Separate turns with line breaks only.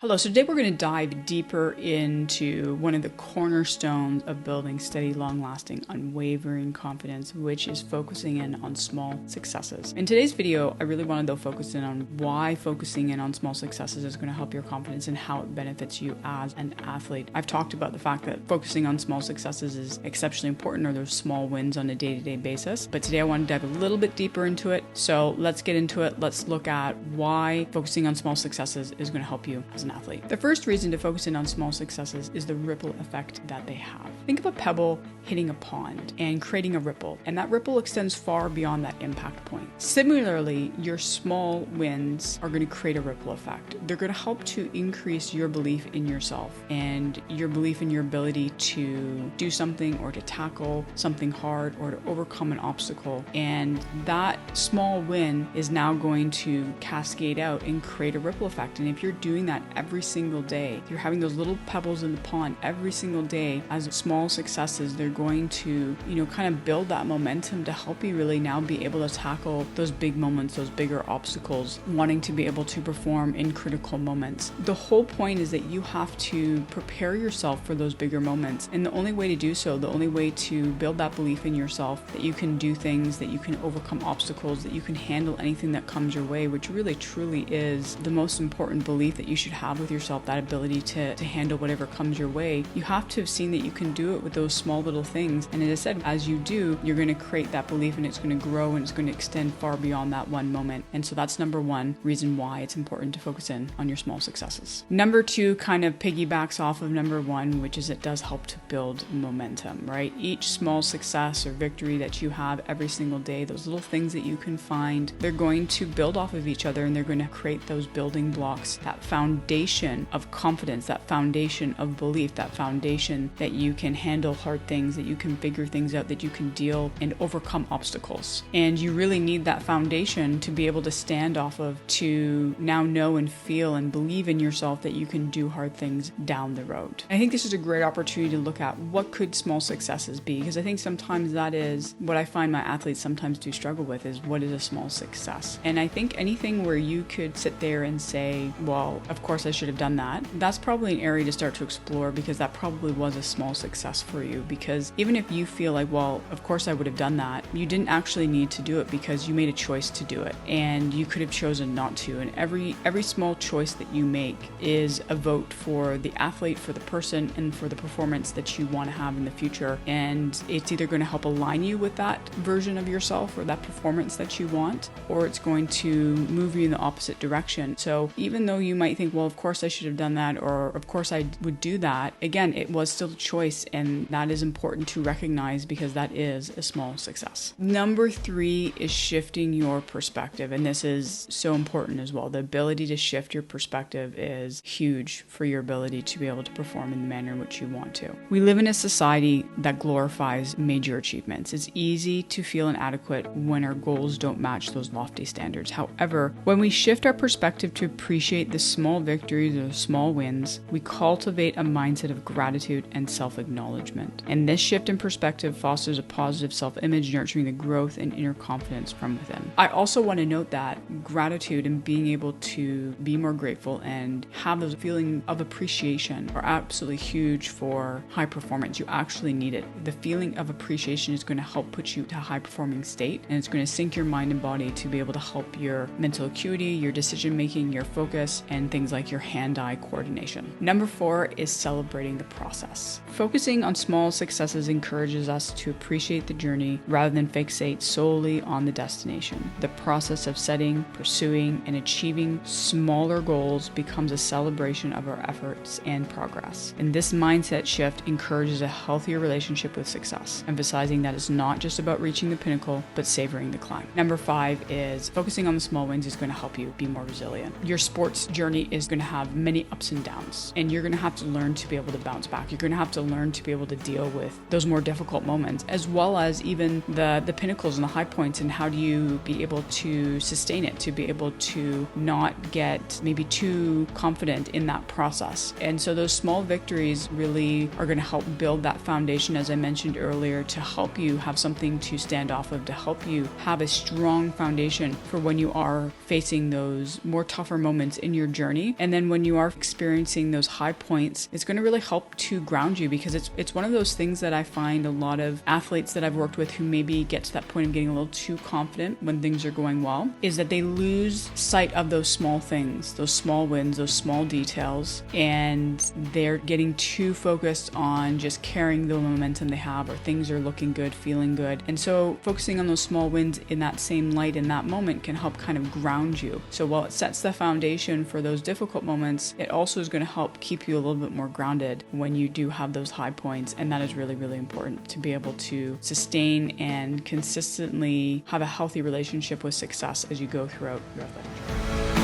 Hello, so today we're going to dive deeper into one of the cornerstones of building steady, long-lasting, unwavering confidence, which is focusing in on small successes. In today's video, I really wanted to focus in on why focusing in on small successes is going to help your confidence and how it benefits you as an athlete. I've talked about the fact that focusing on small successes is exceptionally important, or those small wins on a day-to-day basis, but today I want to dive a little bit deeper into it. So let's get into it. Let's look at why focusing on small successes is going to help you as an athlete. The first reason to focus in on small successes is the ripple effect that they have. Think of a pebble hitting a pond and creating a ripple, and that ripple extends far beyond that impact point. Similarly, your small wins are going to create a ripple effect. They're going to help to increase your belief in yourself and your belief in your ability to do something or to tackle something hard or to overcome an obstacle. And that small win is now going to cascade out and create a ripple effect. And if you're doing that every single day, you're having those little pebbles in the pond every single day as small successes, they're going to, kind of build that momentum to help you really now be able to tackle those big moments, those bigger obstacles, wanting to be able to perform in critical moments. The whole point is that you have to prepare yourself for those bigger moments. And the only way to do so, the only way to build that belief in yourself, that you can do things, that you can overcome obstacles, that you can handle anything that comes your way, which really truly is the most important belief that you should have with yourself, that ability to handle whatever comes your way. You have to have seen that you can do it with those small little things. And as I said, as you do, you're going to create that belief, and it's going to grow, and it's going to extend far beyond that one moment. And so that's number one reason why it's important to focus in on your small successes. Number two kind of piggybacks off of number one, which is it does help to build momentum, right? Each small success or victory that you have every single day, those little things that you can find, they're going to build off of each other, and they're going to create those building blocks, that foundation of confidence, that foundation of belief, that foundation that you can handle hard things, that you can figure things out, that you can deal and overcome obstacles. And you really need that foundation to be able to stand off of, to now know and feel and believe in yourself that you can do hard things down the road. I think this is a great opportunity to look at what could small successes be, because I think sometimes that is what I find my athletes sometimes do struggle with, is what is a small success? And I think anything where you could sit there and say, well, of course I should have done that, that's probably an area to start to explore, because that probably was a small success for you. Because even if you feel like, well, of course I would have done that, you didn't actually need to do it because you made a choice to do it, and you could have chosen not to. And every small choice that you make is a vote for the athlete, for the person, and for the performance that you want to have in the future. And it's either going to help align you with that version of yourself or that performance that you want, or it's going to move you in the opposite direction. So even though you might think, well, of course I should have done that, or of course I would do that, again, it was still a choice, and that is important to recognize, because that is a small success. Number three is shifting your perspective, and this is so important as well. The ability to shift your perspective is huge for your ability to be able to perform in the manner in which you want to. We live in a society that glorifies major achievements. It's easy to feel inadequate when our goals don't match those lofty standards. However, when we shift our perspective to appreciate the small victories or small wins, we cultivate a mindset of gratitude and self-acknowledgement. And this shift in perspective fosters a positive self-image, nurturing the growth and inner confidence from within. I also want to note that gratitude and being able to be more grateful and have those feeling of appreciation are absolutely huge for high performance. You actually need it. The feeling of appreciation is going to help put you to a high performing state, and it's going to sync your mind and body to be able to help your mental acuity, your decision making, your focus, and things like your hand-eye coordination. Number four is celebrating the process. Focusing on small successes encourages us to appreciate the journey rather than fixate solely on the destination. The process of setting, pursuing, and achieving smaller goals becomes a celebration of our efforts and progress. And this mindset shift encourages a healthier relationship with success, emphasizing that it's not just about reaching the pinnacle, but savoring the climb. Number five is focusing on the small wins is going to help you be more resilient. Your sports journey is going to have many ups and downs, and you're going to have to learn to be able to bounce back. You're going to have to learn to be able to deal with those more difficult moments, as well as even the pinnacles and the high points, and how do you be able to sustain it, to be able to not get maybe too confident in that process. And so those small victories really are going to help build that foundation, as I mentioned earlier, to help you have something to stand off of, to help you have a strong foundation for when you are facing those more tougher moments in your journey. And And then when you are experiencing those high points, it's going to really help to ground you, because it's one of those things that I find a lot of athletes that I've worked with who maybe get to that point of getting a little too confident when things are going well, is that they lose sight of those small things, those small wins, those small details, and they're getting too focused on just carrying the momentum they have, or things are looking good, feeling good. And so focusing on those small wins in that same light in that moment can help kind of ground you. So while it sets the foundation for those difficult moments, it also is going to help keep you a little bit more grounded when you do have those high points. And that is really, really important to be able to sustain and consistently have a healthy relationship with success as you go throughout your life.